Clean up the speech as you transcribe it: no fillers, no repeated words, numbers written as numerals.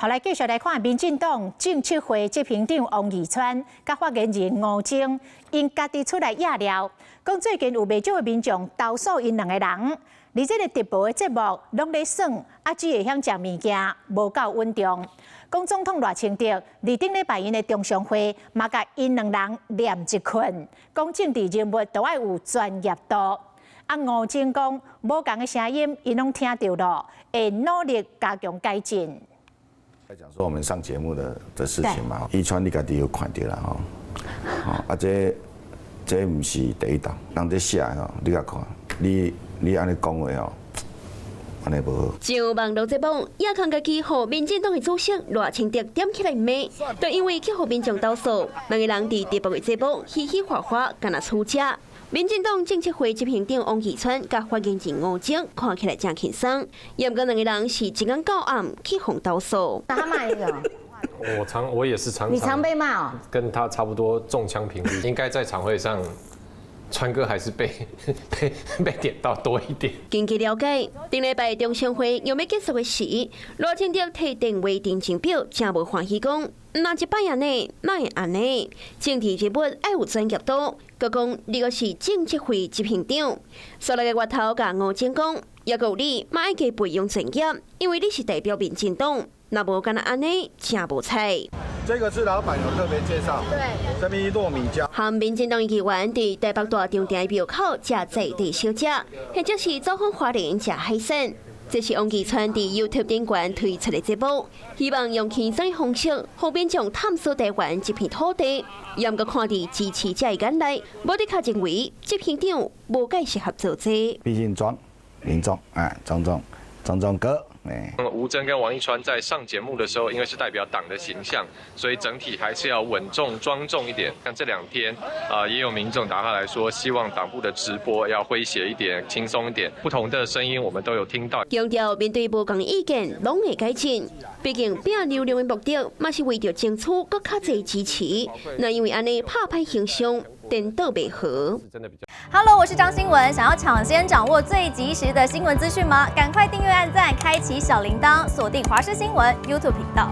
后来继续来看，民进党政策会执行长王义川甲发言人吴征，因家己出来压料，讲最近有袂少的民众投诉因两个人，而这个直播的节目拢咧耍，只会晓食物件，无够稳重。讲总统赖清德二顶礼拜因的中常会，嘛甲因两人念一困，讲政治人物都爱有专业度。吴征讲，无共的声音，因拢听到了，会努力加强改进。来讲说我们上节目的事情嘛，宜川你家己有看到啦吼，这不是第一档，人在写吼，你甲看，你安尼讲话吼。安尼无好。上网络节目，也看家己和民进党的主席赖清德点起来骂，就因为去和民众投诉，两个人伫直播的节目嘻嘻哈哈，敢若吵架。民进党政策会执行长王义川甲发言人吴征看起来真轻松，也不过两个人是一天到暗去互投诉。他骂你的？我也是常你常被骂哦？跟他差不多中枪频率，应该在场会上。川哥还是被点到多一点。根据了解，顶礼拜中常会要结束的时，赖清德摕电话定情表，真无欢喜讲，那一摆安尼，哪会安尼？政治人物爱有专业度，佮讲你个是政策会执行长，所来个外头甲吴征讲，也有你嘛爱加培养专业，因为你是代表民进党，那无敢若安尼，真无彩。这个是老板有特别介绍，对，这边糯米椒。和民进党议员伫台北大场店庙口食在地小食，或者是走访花莲食海鲜。这是王义川伫 YouTube 顶端推出的节目，希望用轻松的方式，后边将探索台湾这片土地。也毋过看伫支持者的眼内，无的确认为执行长无介适合做这。毕竟民众庄哥。吴征跟王义川在上节目的时候，因为是代表党的形象，所以整体还是要稳重庄重一点。像这2天，也有民众打话来说，希望党部的直播要诙谐一点、轻松一点，不同的声音我们都有听到。强调面对无同意见，拢会改进。毕竟拼流量的目的，嘛是为着争取更较侪支持。那因为安尼拍歹形象，颠倒袂好。Hello， 我是张新文。想要抢先掌握最及时的新闻资讯吗？赶快订阅、按赞、开启小铃铛，锁定华视新闻 YouTube 频道。